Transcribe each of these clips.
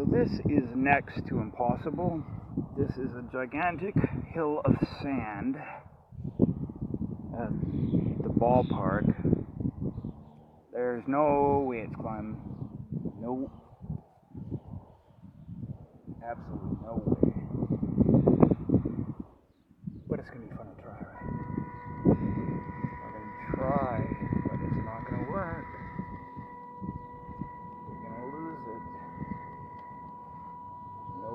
So this is next to impossible. This is a gigantic hill of sand at the ballpark. There's no way it's climbing. Nope. Absolutely no way. But it's gonna be fun to try, right? We're gonna try, but it's not gonna work. You're gonna lose it. There's no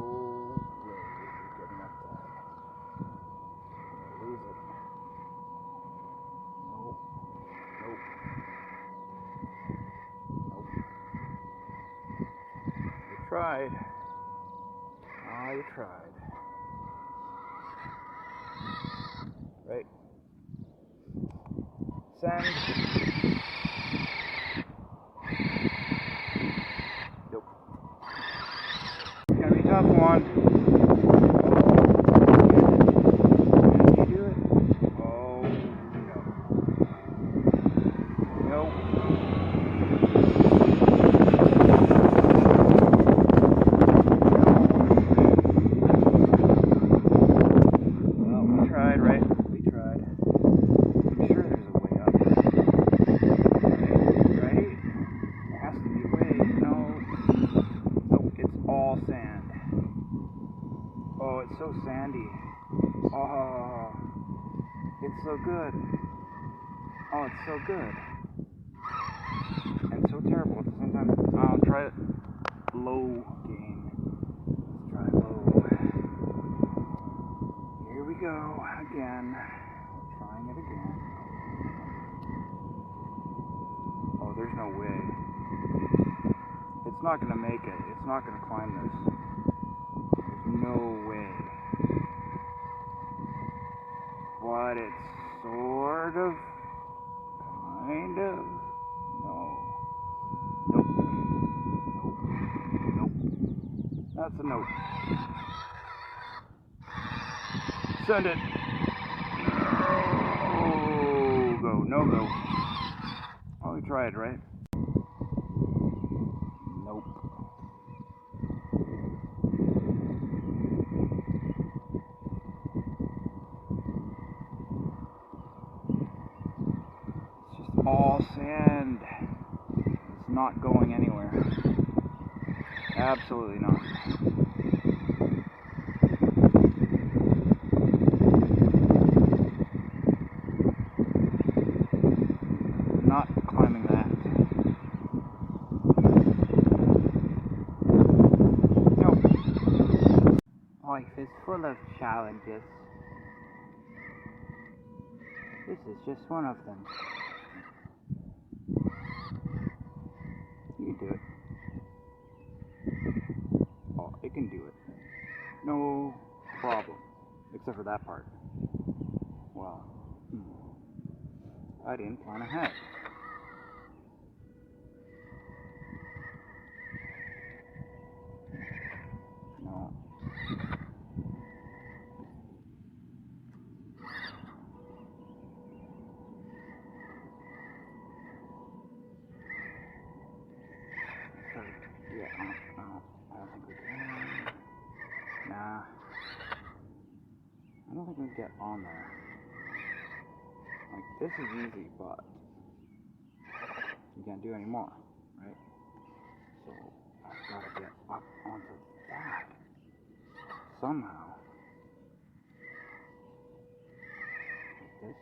way you're getting up that. You're gonna lose it. Nope. Nope. Nope. You tried. Oh, you tried. Right. Send. Nope. It's gonna be a tough one. Can you do it? Oh, no. Nope. Well, we tried, right? We tried. I'm sure there's a way up. Right? There has to be a way. No. Nope, it's all sand. Oh, it's so sandy. Oh, it's so good. Oh, it's so good. And so terrible at the same time. I'll try it low gain. Let's try low. Here we go again. Trying it again. Oh, there's no way. It's not going to make it. It's not going to climb this. There's no way. But it's sort of, kind of. No. Nope. Nope. Nope. That's a nope. Send it. No go. No go. Oh, we tried, right? Nope. It's just all sand. It's not going anywhere. Absolutely not. Not climbing that. Nope. Life is full of challenges. This is just one of them. You can do it. Oh, it can do it. No problem. Except for that part. Well, I didn't plan ahead. No. Yeah, I don't think we can. Nah. I don't think we can get on there. Like, this is easy, but you can't do any more, right? So, I've got to get up onto that somehow. Like this.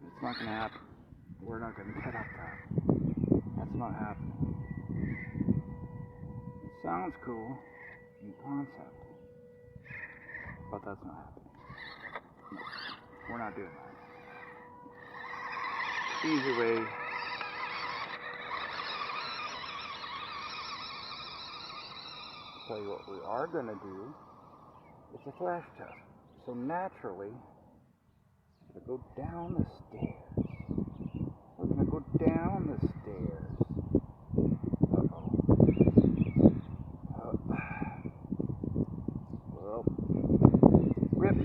It's not going to happen. We're not going to get up that. That's not happening. It sounds cool in concept, but that's not happening. No, we're not doing that. Easy way. I'll tell you what we are going to do. It's a thrash test. So naturally, we're going to go down the stairs. We're going to go down the stairs. Well, rip.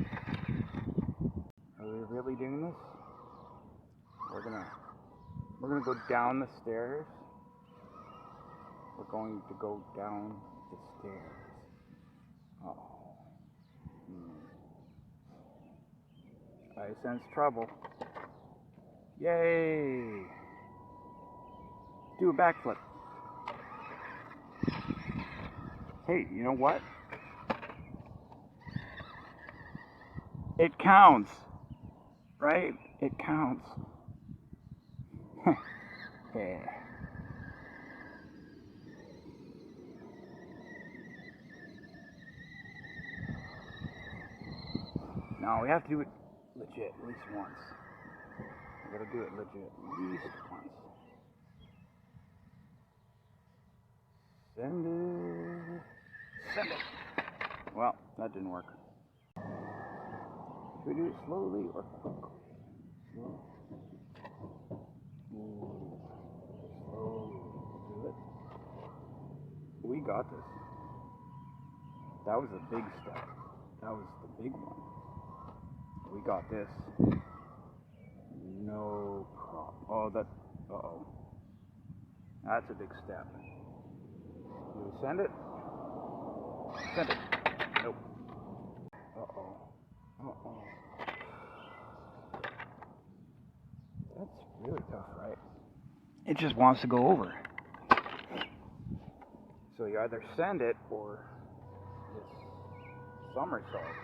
Are we really doing this? We're going to gonna go down the stairs. We're going to go down the stairs. Uh-oh. I sense trouble. Yay! Do a backflip. Hey, you know what? It counts, right? It counts. Yeah. No, we have to do it legit at least once. We gotta do it legit at least once. Send it. Send it. Well, that didn't work. Should we do it slowly or quickly? Slow. Slowly. Do it. We got this. That was a big step. That was the big one. We got this. No problem. Oh, that. Uh-oh. That's a big step. Do we send it? Send it. Nope. Uh-oh. Uh-oh. That's really tough, right? It just wants to go over. So you either send it or this somersault.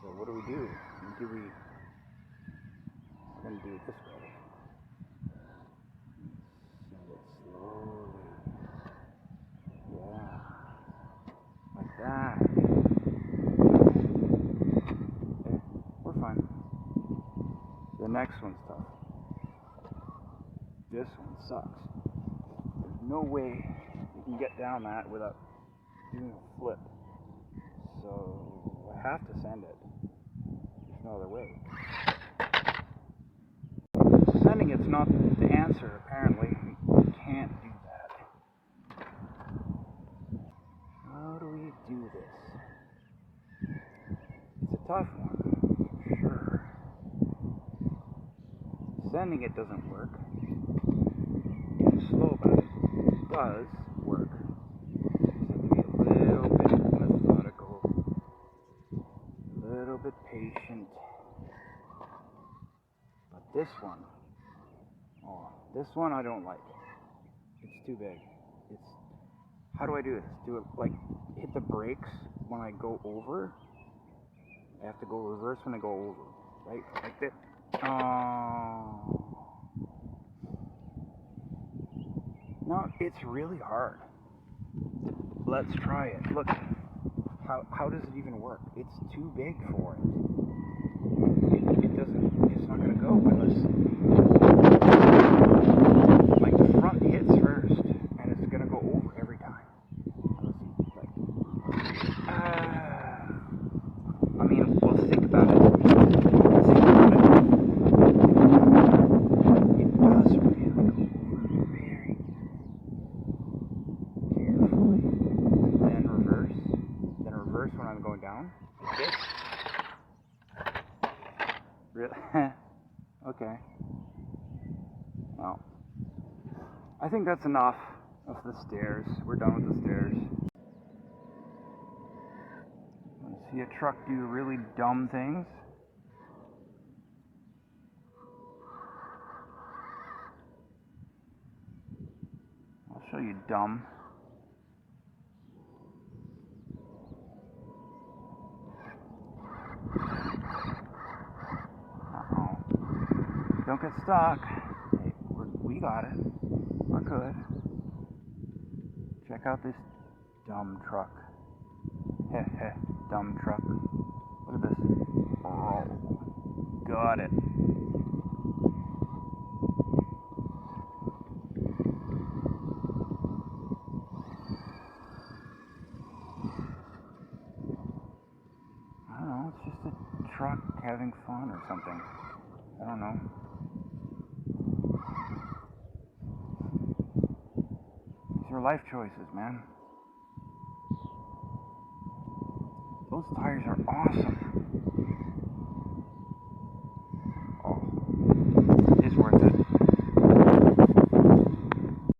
So what do? We're going to do it this way. Send it slowly. Yeah. Like that. Okay, we're fine. The next one's tough. This one sucks. There's no way you can get down that without doing a flip. So I have to send it. There's no other way. Sending it's not the answer, apparently. You can't do that. How do we do this? It's a tough one, for sure. Sending it doesn't work. It's slow, but it does work. Just have to be a little bit methodical, a little bit patient. But this one, this one I don't like. It's too big. How do I do this? Do it like hit the brakes when I go over. I have to go reverse when I go over, right? Like this. No, it's really hard. Let's try it. Look, how does it even work? It's too big for it. It doesn't. It's not gonna go unless. Like the front hits first, and it's gonna go over every time. I mean, well, think about it. It does really go over very carefully, and then reverse. Then reverse when I'm going down. Like this. Really? Okay. Well, I think that's enough of the stairs. We're done with the stairs. Want to see a truck do really dumb things? I'll show you dumb. Uh-oh. Don't get stuck. Hey, we got it. We're good. Check out this dumb truck. Heh heh, dumb truck. Look at this. Oh, got it. I don't know, it's just a truck having fun or something. I don't know. These are life choices, man. Those tires are awesome.